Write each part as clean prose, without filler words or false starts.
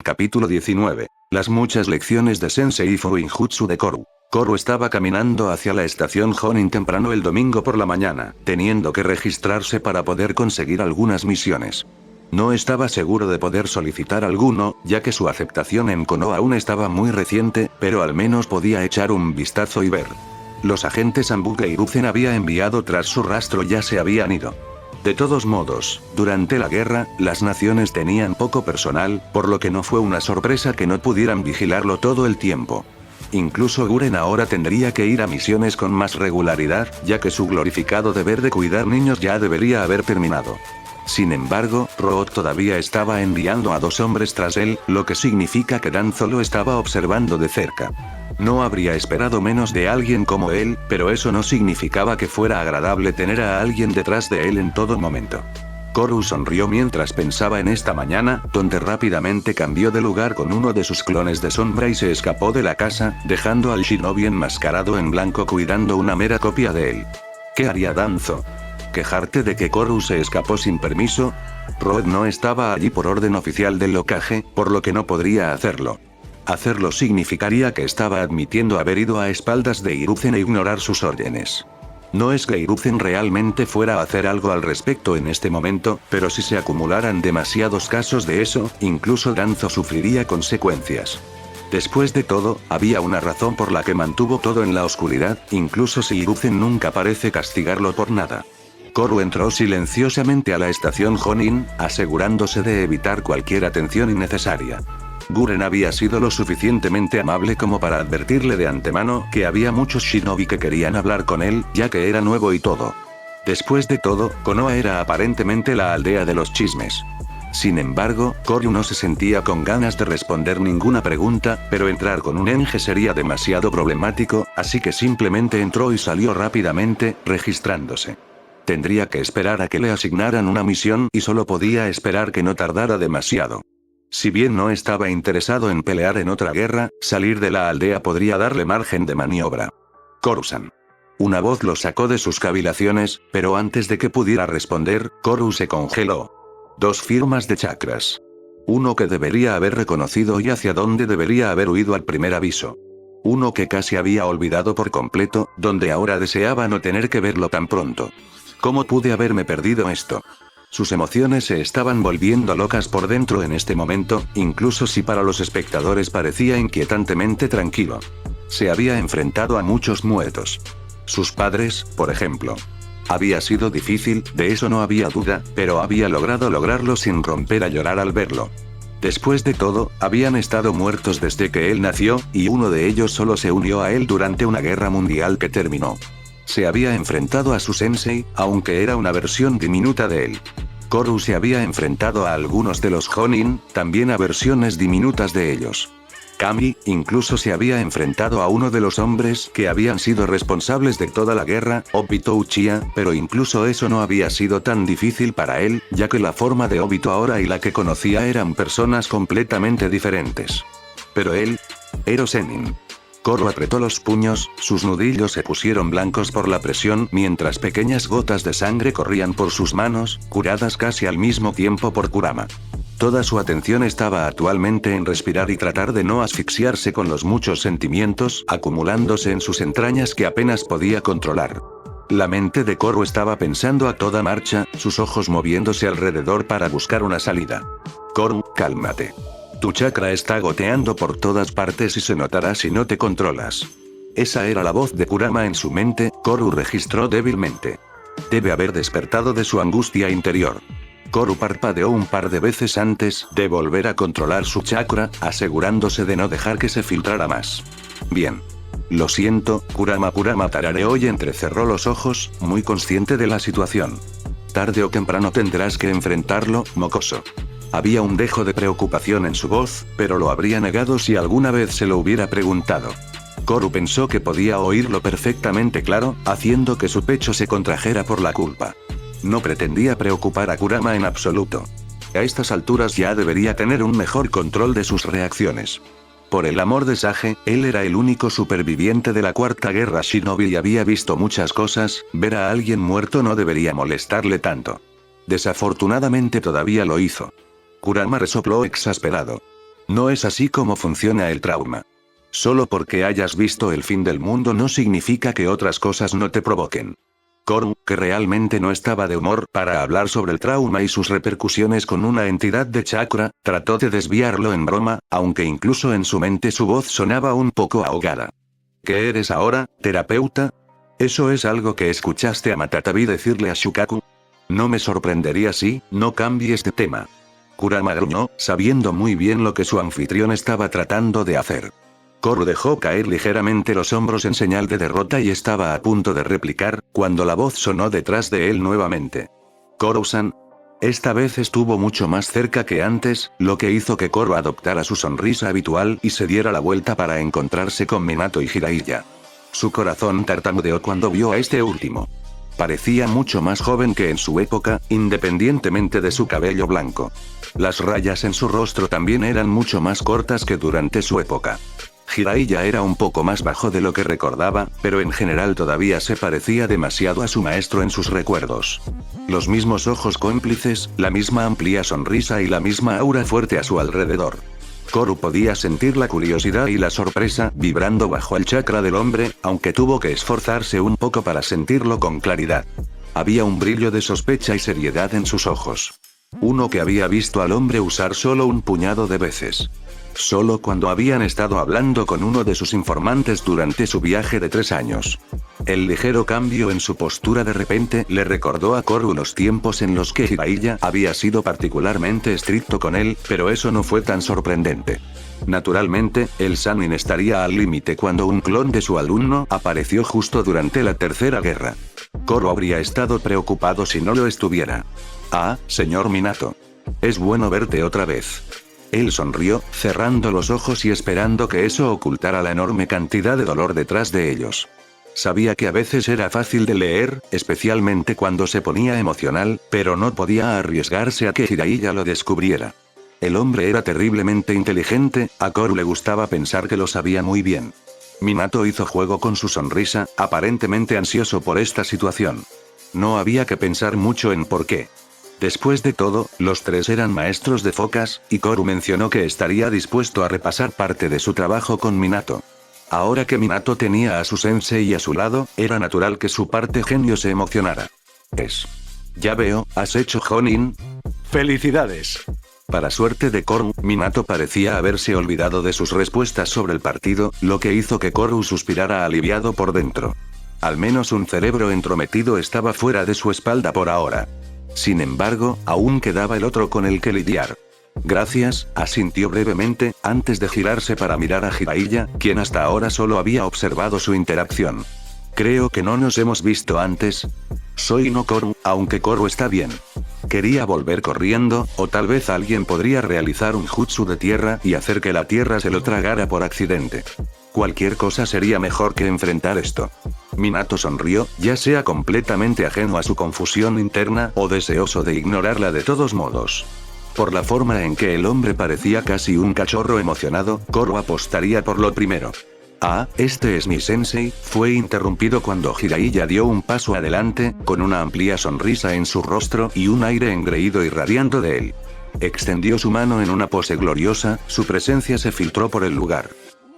Capítulo 19. Las muchas lecciones de Sensei Fuinjutsu de Koru. Koru estaba caminando hacia la estación Jonin temprano el domingo por la mañana, teniendo que registrarse para poder conseguir algunas misiones. No estaba seguro de poder solicitar alguno, ya que su aceptación en Konoha aún estaba muy reciente, pero al menos podía echar un vistazo y ver. Los agentes Anbu que Hiruzen había enviado tras su rastro ya se habían ido. De todos modos, durante la guerra, las naciones tenían poco personal, por lo que no fue una sorpresa que no pudieran vigilarlo todo el tiempo. Incluso Guren ahora tendría que ir a misiones con más regularidad, ya que su glorificado deber de cuidar niños ya debería haber terminado. Sin embargo, Root todavía estaba enviando a 2 hombres tras él, lo que significa que Danzo lo estaba observando de cerca. No habría esperado menos de alguien como él, pero eso no significaba que fuera agradable tener a alguien detrás de él en todo momento. Koru sonrió mientras pensaba en esta mañana, donde rápidamente cambió de lugar con uno de sus clones de sombra y se escapó de la casa, dejando al shinobi enmascarado en blanco cuidando una mera copia de él. ¿Qué haría Danzo? ¿Quejarte de que Koru se escapó sin permiso? Root no estaba allí por orden oficial del Hokage, por lo que no podría hacerlo. Hacerlo significaría que estaba admitiendo haber ido a espaldas de Hiruzen e ignorar sus órdenes. No es que Hiruzen realmente fuera a hacer algo al respecto en este momento, pero si se acumularan demasiados casos de eso, incluso Danzo sufriría consecuencias. Después de todo, había una razón por la que mantuvo todo en la oscuridad, incluso si Hiruzen nunca parece castigarlo por nada. Koru entró silenciosamente a la estación Jonin, asegurándose de evitar cualquier atención innecesaria. Guren había sido lo suficientemente amable como para advertirle de antemano que había muchos shinobi que querían hablar con él, ya que era nuevo y todo. Después de todo, Konoha era aparentemente la aldea de los chismes. Sin embargo, Koru no se sentía con ganas de responder ninguna pregunta, pero entrar con un Enge sería demasiado problemático, así que simplemente entró y salió rápidamente, registrándose. Tendría que esperar a que le asignaran una misión y solo podía esperar que no tardara demasiado. Si bien no estaba interesado en pelear en otra guerra, salir de la aldea podría darle margen de maniobra. Koru-san. Una voz lo sacó de sus cavilaciones, pero antes de que pudiera responder, Koru se congeló. 2 firmas de chakras. Uno que debería haber reconocido y hacia donde debería haber huido al primer aviso. Uno que casi había olvidado por completo, donde ahora deseaba no tener que verlo tan pronto. ¿Cómo pude haberme perdido esto? Sus emociones se estaban volviendo locas por dentro en este momento, incluso si para los espectadores parecía inquietantemente tranquilo. Se había enfrentado a muchos muertos. Sus padres, por ejemplo. Había sido difícil, de eso no había duda, pero había lograrlo sin romper a llorar al verlo. Después de todo, habían estado muertos desde que él nació, y uno de ellos solo se unió a él durante una guerra mundial que terminó. Se había enfrentado a su sensei, aunque era una versión diminuta de él. Koru se había enfrentado a algunos de los Jonin, también a versiones diminutas de ellos. Kami, incluso se había enfrentado a uno de los hombres que habían sido responsables de toda la guerra, Obito Uchiha, pero incluso eso no había sido tan difícil para él, ya que la forma de Obito ahora y la que conocía eran personas completamente diferentes. Pero él... Ero Sennin. Koru apretó los puños, sus nudillos se pusieron blancos por la presión mientras pequeñas gotas de sangre corrían por sus manos, curadas casi al mismo tiempo por Kurama. Toda su atención estaba actualmente en respirar y tratar de no asfixiarse con los muchos sentimientos acumulándose en sus entrañas que apenas podía controlar. La mente de Koru estaba pensando a toda marcha, sus ojos moviéndose alrededor para buscar una salida. Koru, cálmate. Tu chakra está goteando por todas partes y se notará si no te controlas. Esa era la voz de Kurama en su mente, Koru registró débilmente. Debe haber despertado de su angustia interior. Koru parpadeó un par de veces antes de volver a controlar su chakra, asegurándose de no dejar que se filtrara más. Bien. Lo siento, Kurama tarareó y entrecerró los ojos, muy consciente de la situación. Tarde o temprano tendrás que enfrentarlo, mocoso. Había un dejo de preocupación en su voz, pero lo habría negado si alguna vez se lo hubiera preguntado. Koru pensó que podía oírlo perfectamente claro, haciendo que su pecho se contrajera por la culpa. No pretendía preocupar a Kurama en absoluto. A estas alturas ya debería tener un mejor control de sus reacciones. Por el amor de Sage, él era el único superviviente de la Cuarta Guerra Shinobi y había visto muchas cosas, ver a alguien muerto no debería molestarle tanto. Desafortunadamente todavía lo hizo. Kurama resopló exasperado. No es así como funciona el trauma. Solo porque hayas visto el fin del mundo no significa que otras cosas no te provoquen. Koru, que realmente no estaba de humor para hablar sobre el trauma y sus repercusiones con una entidad de chakra, trató de desviarlo en broma, aunque incluso en su mente su voz sonaba un poco ahogada. ¿Qué eres ahora, terapeuta? ¿Eso es algo que escuchaste a Matatabi decirle a Shukaku? No me sorprendería si no cambies de tema. Kurama gruñó, sabiendo muy bien lo que su anfitrión estaba tratando de hacer. Koru dejó caer ligeramente los hombros en señal de derrota y estaba a punto de replicar, cuando la voz sonó detrás de él nuevamente. Koru-san. Esta vez estuvo mucho más cerca que antes, lo que hizo que Koru adoptara su sonrisa habitual y se diera la vuelta para encontrarse con Minato y Jiraiya. Su corazón tartamudeó cuando vio a este último. Parecía mucho más joven que en su época, independientemente de su cabello blanco. Las rayas en su rostro también eran mucho más cortas que durante su época. Jiraiya era un poco más bajo de lo que recordaba, pero en general todavía se parecía demasiado a su maestro en sus recuerdos. Los mismos ojos cómplices, la misma amplia sonrisa y la misma aura fuerte a su alrededor. Koru podía sentir la curiosidad y la sorpresa vibrando bajo el chakra del hombre, aunque tuvo que esforzarse un poco para sentirlo con claridad. Había un brillo de sospecha y seriedad en sus ojos. Uno que había visto al hombre usar solo un puñado de veces. Solo cuando habían estado hablando con uno de sus informantes durante su viaje de 3 años. El ligero cambio en su postura de repente le recordó a Koru los tiempos en los que Jiraiya había sido particularmente estricto con él, pero eso no fue tan sorprendente. Naturalmente, el Sannin estaría al límite cuando un clon de su alumno apareció justo durante la Tercera Guerra. Koru habría estado preocupado si no lo estuviera. Ah, señor Minato. Es bueno verte otra vez. Él sonrió, cerrando los ojos y esperando que eso ocultara la enorme cantidad de dolor detrás de ellos. Sabía que a veces era fácil de leer, especialmente cuando se ponía emocional, pero no podía arriesgarse a que Jiraiya lo descubriera. El hombre era terriblemente inteligente, a Koru le gustaba pensar que lo sabía muy bien. Minato hizo juego con su sonrisa, aparentemente ansioso por esta situación. No había que pensar mucho en por qué. Después de todo, los tres eran maestros de focas, y Koru mencionó que estaría dispuesto a repasar parte de su trabajo con Minato. Ahora que Minato tenía a su sensei a su lado, era natural que su parte genio se emocionara. Ya veo, ¿has hecho Jonin? ¡Felicidades! Para suerte de Koru, Minato parecía haberse olvidado de sus respuestas sobre el partido, lo que hizo que Koru suspirara aliviado por dentro. Al menos un cerebro entrometido estaba fuera de su espalda por ahora. Sin embargo, aún quedaba el otro con el que lidiar. Gracias, asintió brevemente, antes de girarse para mirar a Jiraiya, quien hasta ahora solo había observado su interacción. Creo que no nos hemos visto antes. Soy no Koru, aunque Koru está bien. Quería volver corriendo, o tal vez alguien podría realizar un jutsu de tierra y hacer que la tierra se lo tragara por accidente. Cualquier cosa sería mejor que enfrentar esto. Minato sonrió, ya sea completamente ajeno a su confusión interna o deseoso de ignorarla de todos modos. Por la forma en que el hombre parecía casi un cachorro emocionado, Koru apostaría por lo primero. Ah, este es mi sensei, fue interrumpido cuando Jiraiya dio un paso adelante, con una amplia sonrisa en su rostro y un aire engreído irradiando de él. Extendió su mano en una pose gloriosa, su presencia se filtró por el lugar.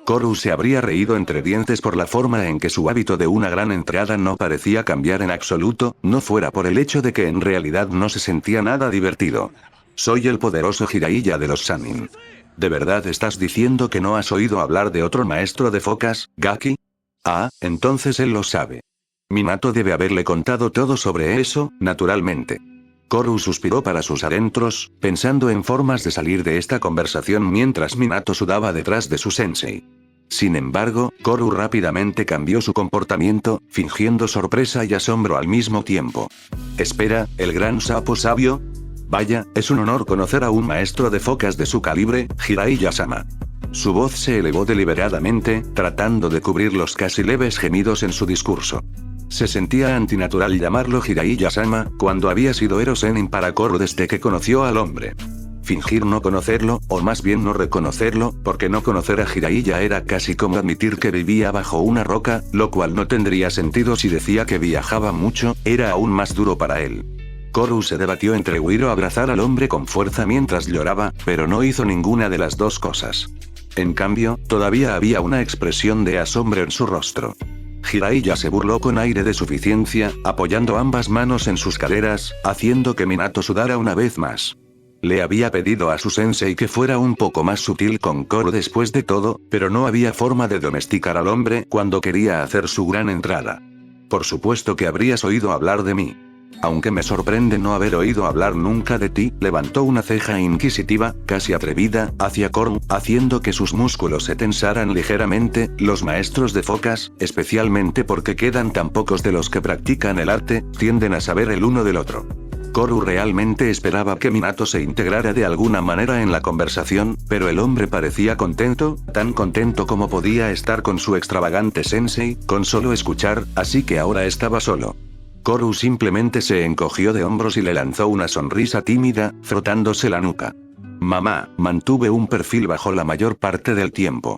Koru se habría reído entre dientes por la forma en que su hábito de una gran entrada no parecía cambiar en absoluto, no fuera por el hecho de que en realidad no se sentía nada divertido. Soy el poderoso Jiraiya de los Sannin. ¿De verdad estás diciendo que no has oído hablar de otro maestro de focas, Gaki? Ah, entonces él lo sabe. Minato debe haberle contado todo sobre eso, naturalmente. Koru suspiró para sus adentros, pensando en formas de salir de esta conversación mientras Minato sudaba detrás de su sensei. Sin embargo, Koru rápidamente cambió su comportamiento, fingiendo sorpresa y asombro al mismo tiempo. Espera, ¿el gran sapo sabio? Vaya, es un honor conocer a un maestro de focas de su calibre, Jiraiya-sama. Su voz se elevó deliberadamente, tratando de cubrir los casi leves gemidos en su discurso. Se sentía antinatural llamarlo Jiraiya-sama, cuando había sido Ero Sennin para Koru desde que conoció al hombre. Fingir no conocerlo, o más bien no reconocerlo, porque no conocer a Jiraiya era casi como admitir que vivía bajo una roca, lo cual no tendría sentido si decía que viajaba mucho, era aún más duro para él. Koru se debatió entre huir o abrazar al hombre con fuerza mientras lloraba, pero no hizo ninguna de las dos cosas. En cambio, todavía había una expresión de asombro en su rostro. Jiraiya se burló con aire de suficiencia, apoyando ambas manos en sus caderas, haciendo que Minato sudara una vez más. Le había pedido a su sensei que fuera un poco más sutil con Koru después de todo, pero no había forma de domesticar al hombre cuando quería hacer su gran entrada. Por supuesto que habrías oído hablar de mí. Aunque me sorprende no haber oído hablar nunca de ti, levantó una ceja inquisitiva, casi atrevida, hacia Koru, haciendo que sus músculos se tensaran ligeramente. Los maestros de focas, especialmente porque quedan tan pocos de los que practican el arte, tienden a saber el uno del otro. Koru realmente esperaba que Minato se integrara de alguna manera en la conversación, pero el hombre parecía contento, tan contento como podía estar con su extravagante sensei, con solo escuchar, así que ahora estaba solo. Koru simplemente se encogió de hombros y le lanzó una sonrisa tímida, frotándose la nuca. Mamá, mantuve un perfil bajo la mayor parte del tiempo.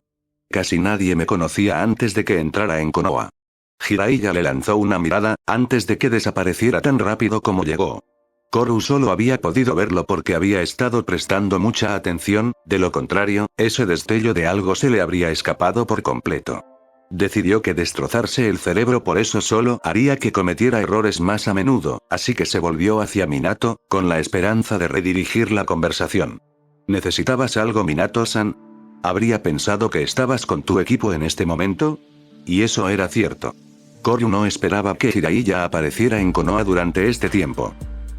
Casi nadie me conocía antes de que entrara en Konoha. Jiraiya le lanzó una mirada, antes de que desapareciera tan rápido como llegó. Koru solo había podido verlo porque había estado prestando mucha atención, de lo contrario, ese destello de algo se le habría escapado por completo. Decidió que destrozarse el cerebro por eso solo haría que cometiera errores más a menudo, así que se volvió hacia Minato, con la esperanza de redirigir la conversación. ¿Necesitabas algo, Minato-san? ¿Habría pensado que estabas con tu equipo en este momento? Y eso era cierto. Koru no esperaba que Jiraiya apareciera en Konoha durante este tiempo.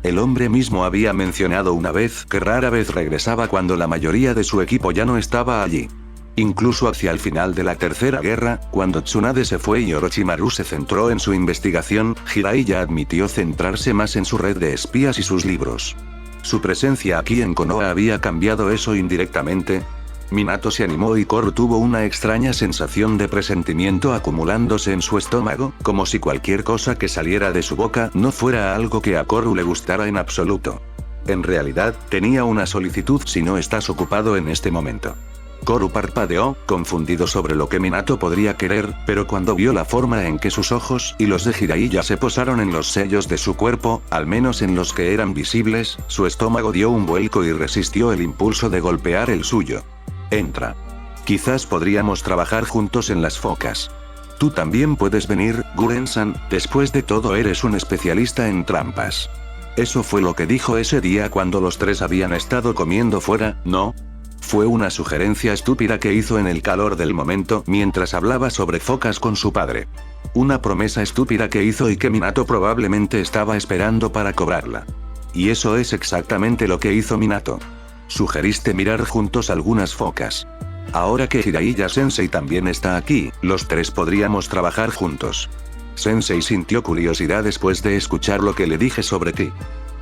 El hombre mismo había mencionado una vez que rara vez regresaba cuando la mayoría de su equipo ya no estaba allí. Incluso hacia el final de la Tercera Guerra, cuando Tsunade se fue y Orochimaru se centró en su investigación, Jiraiya admitió centrarse más en su red de espías y sus libros. Su presencia aquí en Konoha había cambiado eso indirectamente. Minato se animó y Koru tuvo una extraña sensación de presentimiento acumulándose en su estómago, como si cualquier cosa que saliera de su boca no fuera algo que a Koru le gustara en absoluto. En realidad, tenía una solicitud si no estás ocupado en este momento. Koru parpadeó, confundido sobre lo que Minato podría querer, pero cuando vio la forma en que sus ojos y los de Jiraiya se posaron en los sellos de su cuerpo, al menos en los que eran visibles, su estómago dio un vuelco y resistió el impulso de golpear el suyo. Entra. Quizás podríamos trabajar juntos en las focas. Tú también puedes venir, Guren-san, después de todo eres un especialista en trampas. Eso fue lo que dijo ese día cuando los tres habían estado comiendo fuera, ¿no? Fue una sugerencia estúpida que hizo en el calor del momento mientras hablaba sobre focas con su padre. Una promesa estúpida que hizo y que Minato probablemente estaba esperando para cobrarla. Y eso es exactamente lo que hizo Minato. Sugeriste mirar juntos algunas focas. Ahora que Jiraiya Sensei también está aquí, los tres podríamos trabajar juntos. Sensei sintió curiosidad después de escuchar lo que le dije sobre ti.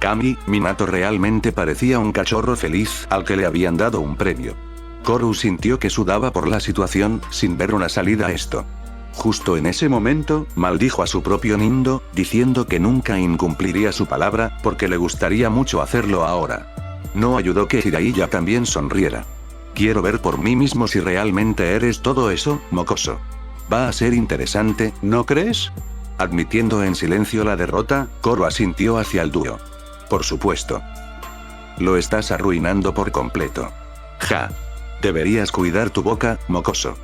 Kami, Minato realmente parecía un cachorro feliz al que le habían dado un premio. Koru sintió que sudaba por la situación, sin ver una salida a esto. Justo en ese momento, maldijo a su propio Nindo, diciendo que nunca incumpliría su palabra, porque le gustaría mucho hacerlo ahora. No ayudó que Jiraiya también sonriera. Quiero ver por mí mismo si realmente eres todo eso, mocoso. Va a ser interesante, ¿no crees? Admitiendo en silencio la derrota, Koru asintió hacia el dúo. Por supuesto. Lo estás arruinando por completo. Ja. Deberías cuidar tu boca, mocoso.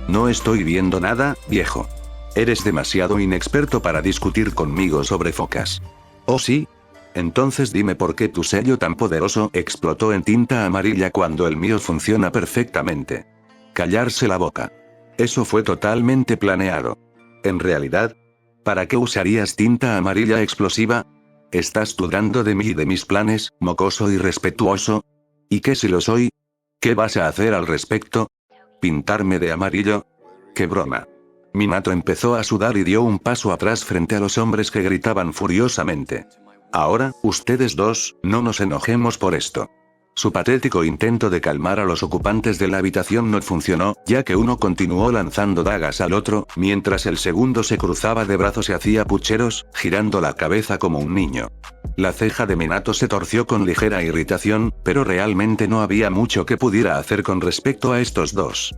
No estoy viendo nada, viejo. Eres demasiado inexperto para discutir conmigo sobre focas. ¿Oh sí? Entonces dime por qué tu sello tan poderoso explotó en tinta amarilla cuando el mío funciona perfectamente. Callarse la boca. Eso fue totalmente planeado. En realidad, ¿para qué usarías tinta amarilla explosiva? ¿Estás dudando de mí y de mis planes, mocoso irrespetuoso? ¿Y qué si lo soy? ¿Qué vas a hacer al respecto? ¿Pintarme de amarillo? ¡Qué broma! Minato empezó a sudar y dio un paso atrás frente a los hombres que gritaban furiosamente. Ahora, ustedes dos, no nos enojemos por esto. Su patético intento de calmar a los ocupantes de la habitación no funcionó, ya que uno continuó lanzando dagas al otro, mientras el segundo se cruzaba de brazos y hacía pucheros, girando la cabeza como un niño. La ceja de Minato se torció con ligera irritación, pero realmente no había mucho que pudiera hacer con respecto a estos dos.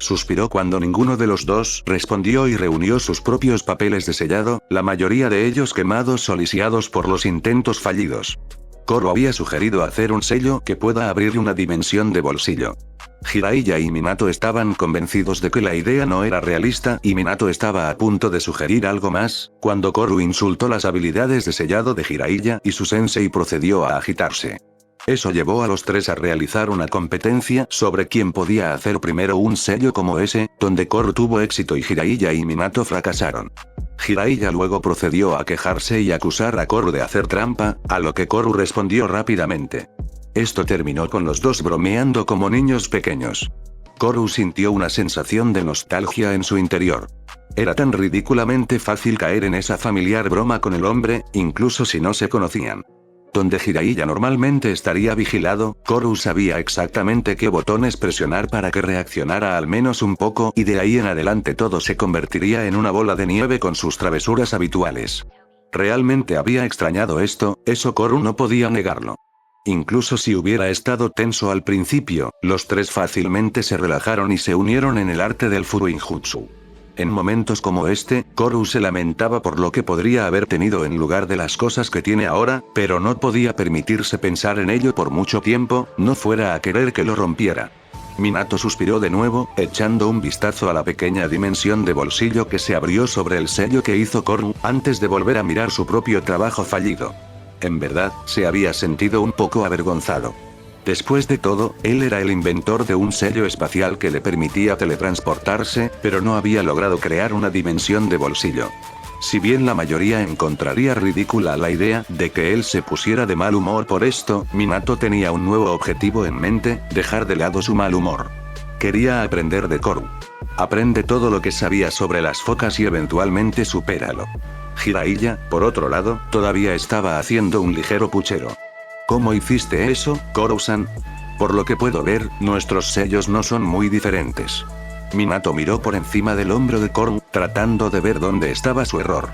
suspiró cuando ninguno de los dos respondió y reunió sus propios papeles de sellado, la mayoría de ellos quemados o lisiados por los intentos fallidos. Koro había sugerido hacer un sello que pueda abrir una dimensión de bolsillo. Jiraiya y Minato estaban convencidos de que la idea no era realista y Minato estaba a punto de sugerir algo más, cuando Koro insultó las habilidades de sellado de Jiraiya y su sensei procedió a agitarse. Eso llevó a los tres a realizar una competencia sobre quién podía hacer primero un sello como ese, donde Koro tuvo éxito y Jiraiya y Minato fracasaron. Jiraiya luego procedió a quejarse y acusar a Koro de hacer trampa, a lo que Koro respondió rápidamente. Esto terminó con los dos bromeando como niños pequeños. Koro sintió una sensación de nostalgia en su interior. Era tan ridículamente fácil caer en esa familiar broma con el hombre, incluso si no se conocían. Donde Jiraiya normalmente estaría vigilado, Koro sabía exactamente qué botones presionar para que reaccionara al menos un poco y de ahí en adelante todo se convertiría en una bola de nieve con sus travesuras habituales. Realmente había extrañado esto, eso Koro no podía negarlo. Incluso si hubiera estado tenso al principio, los tres fácilmente se relajaron y se unieron en el arte del Fuinjutsu. En momentos como este, Koro se lamentaba por lo que podría haber tenido en lugar de las cosas que tiene ahora, pero no podía permitirse pensar en ello por mucho tiempo, no fuera a querer que lo rompiera. Minato suspiró de nuevo, echando un vistazo a la pequeña dimensión de bolsillo que se abrió sobre el sello que hizo Koro, antes de volver a mirar su propio trabajo fallido. En verdad, se había sentido un poco avergonzado. Después de todo, él era el inventor de un sello espacial que le permitía teletransportarse, pero no había logrado crear una dimensión de bolsillo. Si bien la mayoría encontraría ridícula la idea de que él se pusiera de mal humor por esto, Minato tenía un nuevo objetivo en mente, dejar de lado su mal humor. Quería aprender de Koro. Aprende todo lo que sabía sobre las focas y eventualmente supéralo. Jiraiya, por otro lado, todavía estaba haciendo un ligero puchero. ¿Cómo hiciste eso, Koro-san? Por lo que puedo ver, nuestros sellos no son muy diferentes. Minato miró por encima del hombro de Koro, tratando de ver dónde estaba su error.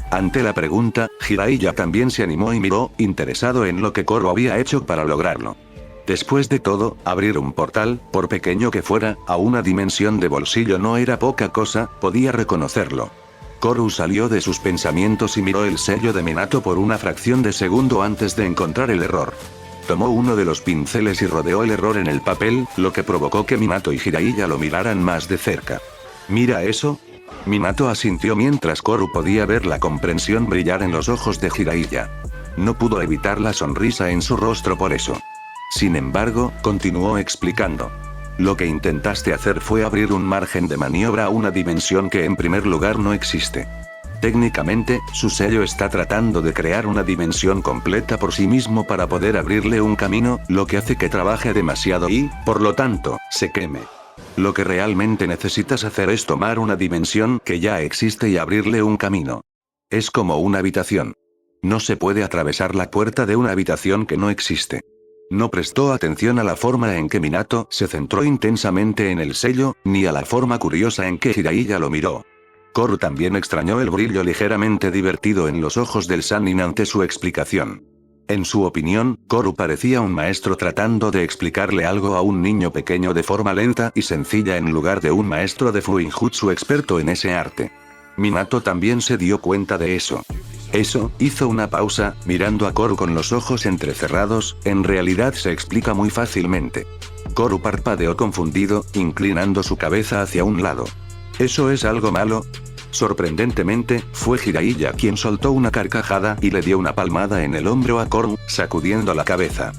Ante la pregunta, Jiraiya también se animó y miró, interesado en lo que Koro había hecho para lograrlo. Después de todo, abrir un portal, por pequeño que fuera, a una dimensión de bolsillo no era poca cosa, podía reconocerlo. Koro salió de sus pensamientos y miró el sello de Minato por una fracción de segundo antes de encontrar el error. Tomó uno de los pinceles y rodeó el error en el papel, lo que provocó que Minato y Jiraiya lo miraran más de cerca. ¿Mira eso? Minato asintió mientras Koro podía ver la comprensión brillar en los ojos de Jiraiya. No pudo evitar la sonrisa en su rostro por eso. Sin embargo, continuó explicando. Lo que intentaste hacer fue abrir un margen de maniobra a una dimensión que en primer lugar no existe. Técnicamente, su sello está tratando de crear una dimensión completa por sí mismo para poder abrirle un camino, lo que hace que trabaje demasiado y, por lo tanto, se queme. Lo que realmente necesitas hacer es tomar una dimensión que ya existe y abrirle un camino. Es como una habitación. No se puede atravesar la puerta de una habitación que no existe. No prestó atención a la forma en que Minato se centró intensamente en el sello, ni a la forma curiosa en que Jiraiya lo miró. Koro también extrañó el brillo ligeramente divertido en los ojos del Sannin ante su explicación. En su opinión, Koro parecía un maestro tratando de explicarle algo a un niño pequeño de forma lenta y sencilla en lugar de un maestro de Fuinjutsu experto en ese arte. Minato también se dio cuenta de eso. Eso, hizo una pausa, mirando a Koro con los ojos entrecerrados, en realidad se explica muy fácilmente. Koro parpadeó confundido, inclinando su cabeza hacia un lado. ¿Eso es algo malo? Sorprendentemente, fue Jiraiya quien soltó una carcajada y le dio una palmada en el hombro a Koro, sacudiendo la cabeza.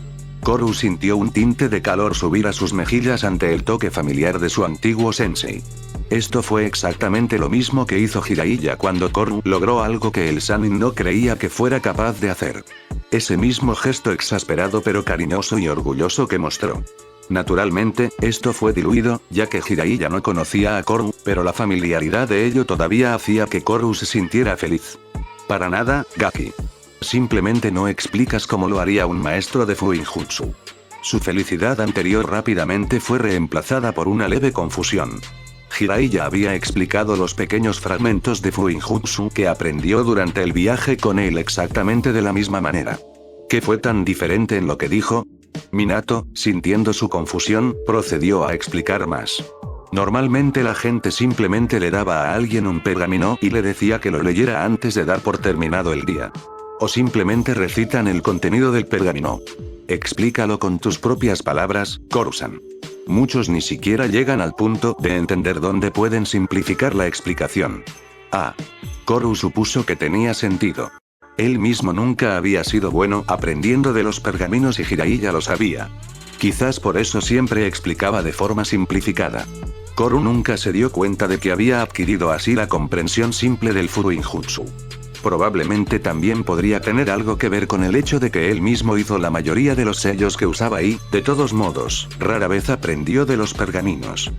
Koro sintió un tinte de calor subir a sus mejillas ante el toque familiar de su antiguo sensei. Esto fue exactamente lo mismo que hizo Jiraiya cuando Koro logró algo que el Sannin no creía que fuera capaz de hacer. Ese mismo gesto exasperado pero cariñoso y orgulloso que mostró. Naturalmente, esto fue diluido, ya que Jiraiya no conocía a Koro, pero la familiaridad de ello todavía hacía que Koro se sintiera feliz. Para nada, Gaki. Simplemente no explicas cómo lo haría un maestro de Fuinjutsu. Su felicidad anterior rápidamente fue reemplazada por una leve confusión. Jiraiya había explicado los pequeños fragmentos de Fuinjutsu que aprendió durante el viaje con él exactamente de la misma manera. ¿Qué fue tan diferente en lo que dijo? Minato, sintiendo su confusión, procedió a explicar más. Normalmente la gente simplemente le daba a alguien un pergamino y le decía que lo leyera antes de dar por terminado el día. O simplemente recitan el contenido del pergamino. Explícalo con tus propias palabras, Koru-san. Muchos ni siquiera llegan al punto de entender dónde pueden simplificar la explicación. Koru supuso que tenía sentido. Él mismo nunca había sido bueno aprendiendo de los pergaminos y Jiraiya lo sabía. Quizás por eso siempre explicaba de forma simplificada. Koru nunca se dio cuenta de que había adquirido así la comprensión simple del Furuinjutsu. Probablemente también podría tener algo que ver con el hecho de que él mismo hizo la mayoría de los sellos que usaba y, de todos modos, rara vez aprendió de los pergaminos.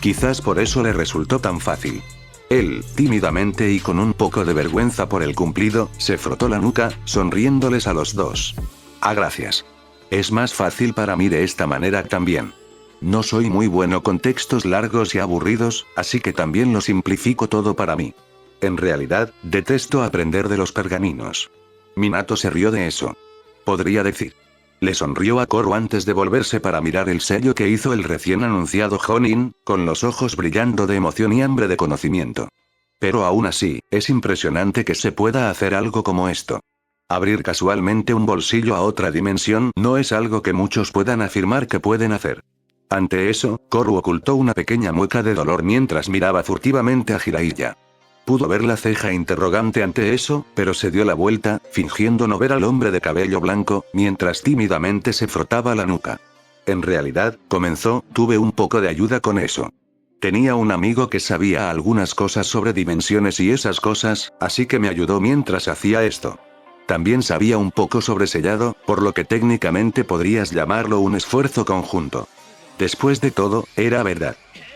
Quizás por eso le resultó tan fácil. Él, tímidamente y con un poco de vergüenza por el cumplido, se frotó la nuca, sonriéndoles a los dos. Gracias. Es más fácil para mí de esta manera también. No soy muy bueno con textos largos y aburridos, así que también lo simplifico todo para mí. En realidad, detesto aprender de los pergaminos. Minato se rió de eso. Podría decir. Le sonrió a Koru antes de volverse para mirar el sello que hizo el recién anunciado Jonin, con los ojos brillando de emoción y hambre de conocimiento. Pero aún así, es impresionante que se pueda hacer algo como esto. Abrir casualmente un bolsillo a otra dimensión no es algo que muchos puedan afirmar que pueden hacer. Ante eso, Koru ocultó una pequeña mueca de dolor mientras miraba furtivamente a Jiraiya. Pudo ver la ceja interrogante ante eso, pero se dio la vuelta, fingiendo no ver al hombre de cabello blanco, mientras tímidamente se frotaba la nuca. En realidad, tuve un poco de ayuda con eso. Tenía un amigo que sabía algunas cosas sobre dimensiones y esas cosas, así que me ayudó mientras hacía esto. También sabía un poco sobre sellado, por lo que técnicamente podrías llamarlo un esfuerzo conjunto. Después de todo, era verdad.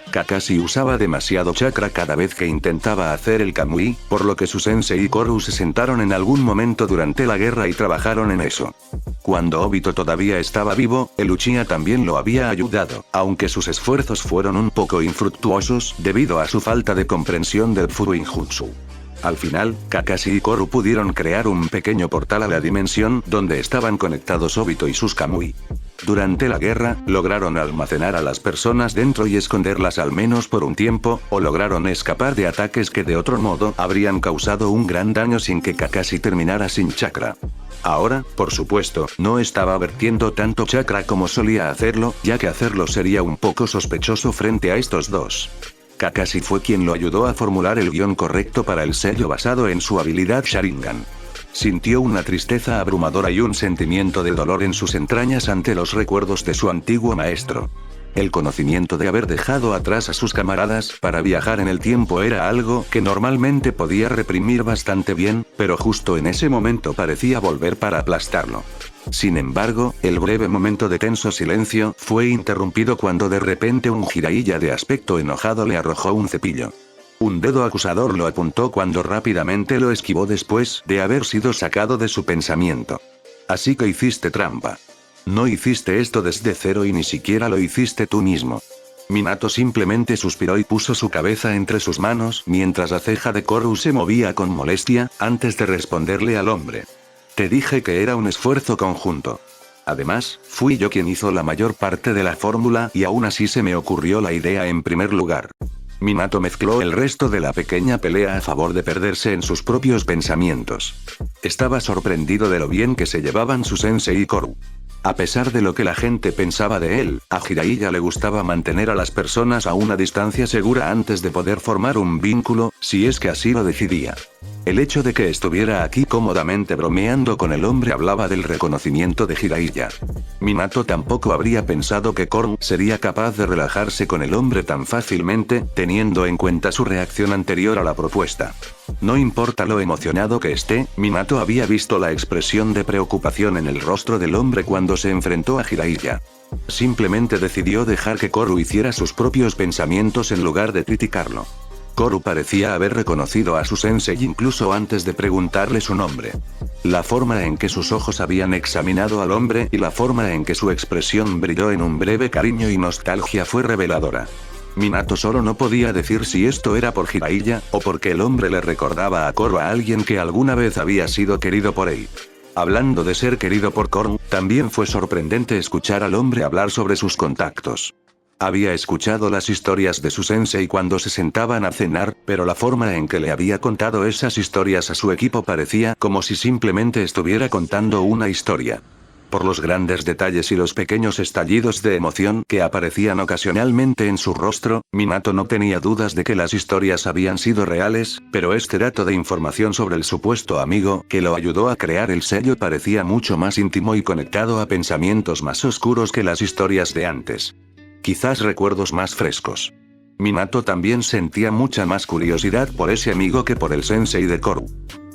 Kakashi usaba demasiado chakra cada vez que intentaba hacer el Kamui, por lo que su sensei y Koru se sentaron en algún momento durante la guerra y trabajaron en eso. Cuando Obito todavía estaba vivo, el Uchiha también lo había ayudado, aunque sus esfuerzos fueron un poco infructuosos debido a su falta de comprensión del Furuinjutsu. Al final, Kakashi y Koru pudieron crear un pequeño portal a la dimensión donde estaban conectados Obito y sus Kamui. Durante la guerra, lograron almacenar a las personas dentro y esconderlas al menos por un tiempo, o lograron escapar de ataques que de otro modo habrían causado un gran daño sin que Kakashi terminara sin chakra. Ahora, por supuesto, no estaba vertiendo tanto chakra como solía hacerlo, ya que hacerlo sería un poco sospechoso frente a estos dos. Kakashi fue quien lo ayudó a formular el guión correcto para el sello basado en su habilidad Sharingan. Sintió una tristeza abrumadora y un sentimiento de dolor en sus entrañas ante los recuerdos de su antiguo maestro. El conocimiento de haber dejado atrás a sus camaradas para viajar en el tiempo era algo que normalmente podía reprimir bastante bien, pero justo en ese momento parecía volver para aplastarlo. Sin embargo, el breve momento de tenso silencio fue interrumpido cuando de repente un Jiraiya de aspecto enojado le arrojó un cepillo. Un dedo acusador lo apuntó cuando rápidamente lo esquivó después de haber sido sacado de su pensamiento. Así que hiciste trampa. No hiciste esto desde cero y ni siquiera lo hiciste tú mismo. Minato simplemente suspiró y puso su cabeza entre sus manos mientras la ceja de Koru se movía con molestia, antes de responderle al hombre. Te dije que era un esfuerzo conjunto. Además, fui yo quien hizo la mayor parte de la fórmula y aún así se me ocurrió la idea en primer lugar. Minato mezcló el resto de la pequeña pelea a favor de perderse en sus propios pensamientos. Estaba sorprendido de lo bien que se llevaban su sensei y Koru. A pesar de lo que la gente pensaba de él, a Jiraiya le gustaba mantener a las personas a una distancia segura antes de poder formar un vínculo, si es que así lo decidía. El hecho de que estuviera aquí cómodamente bromeando con el hombre hablaba del reconocimiento de Jiraiya. Minato tampoco habría pensado que Koru sería capaz de relajarse con el hombre tan fácilmente, teniendo en cuenta su reacción anterior a la propuesta. No importa lo emocionado que esté, Minato había visto la expresión de preocupación en el rostro del hombre cuando se enfrentó a Jiraiya. Simplemente decidió dejar que Koru hiciera sus propios pensamientos en lugar de criticarlo. Koru parecía haber reconocido a su sensei incluso antes de preguntarle su nombre. La forma en que sus ojos habían examinado al hombre y la forma en que su expresión brilló en un breve cariño y nostalgia fue reveladora. Minato solo no podía decir si esto era por Jiraiya, o porque el hombre le recordaba a Koru a alguien que alguna vez había sido querido por él. Hablando de ser querido por Koru, también fue sorprendente escuchar al hombre hablar sobre sus contactos. Había escuchado las historias de su sensei cuando se sentaban a cenar, pero la forma en que le había contado esas historias a su equipo parecía como si simplemente estuviera contando una historia. Por los grandes detalles y los pequeños estallidos de emoción que aparecían ocasionalmente en su rostro, Minato no tenía dudas de que las historias habían sido reales, pero este dato de información sobre el supuesto amigo que lo ayudó a crear el sello parecía mucho más íntimo y conectado a pensamientos más oscuros que las historias de antes. Quizás recuerdos más frescos. Minato también sentía mucha más curiosidad por ese amigo que por el sensei de Koru.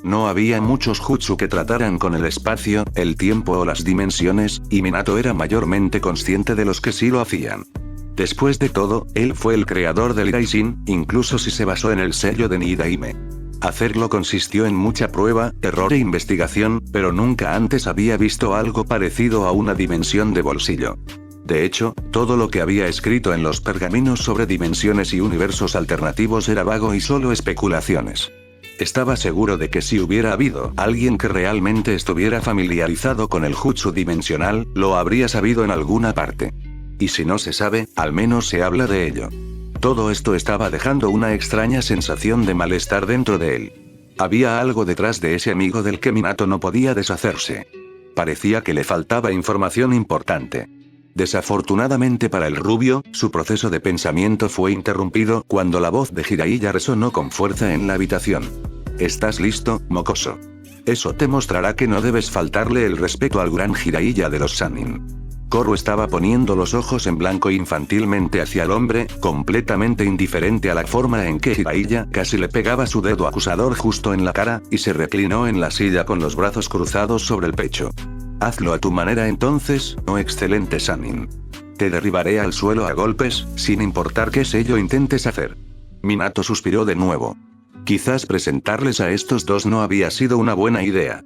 No había muchos jutsu que trataran con el espacio, el tiempo o las dimensiones, y Minato era mayormente consciente de los que sí lo hacían. Después de todo, él fue el creador del Raishin, incluso si se basó en el sello de Nidaime. Hacerlo consistió en mucha prueba, error e investigación, pero nunca antes había visto algo parecido a una dimensión de bolsillo. De hecho, todo lo que había escrito en los pergaminos sobre dimensiones y universos alternativos era vago y solo especulaciones. Estaba seguro de que si hubiera habido alguien que realmente estuviera familiarizado con el jutsu dimensional, lo habría sabido en alguna parte. Y si no se sabe, al menos se habla de ello. Todo esto estaba dejando una extraña sensación de malestar dentro de él. Había algo detrás de ese amigo del que Minato no podía deshacerse. Parecía que le faltaba información importante. Desafortunadamente para el rubio, su proceso de pensamiento fue interrumpido cuando la voz de Jiraiya resonó con fuerza en la habitación. ¿Estás listo, mocoso? Eso te mostrará que no debes faltarle el respeto al gran Jiraiya de los Sannin. Koru estaba poniendo los ojos en blanco infantilmente hacia el hombre, completamente indiferente a la forma en que Jiraiya casi le pegaba su dedo acusador justo en la cara, y se reclinó en la silla con los brazos cruzados sobre el pecho. Hazlo a tu manera entonces, oh excelente Sannin. Te derribaré al suelo a golpes, sin importar qué sello intentes hacer. Minato suspiró de nuevo. Quizás presentarles a estos dos no había sido una buena idea.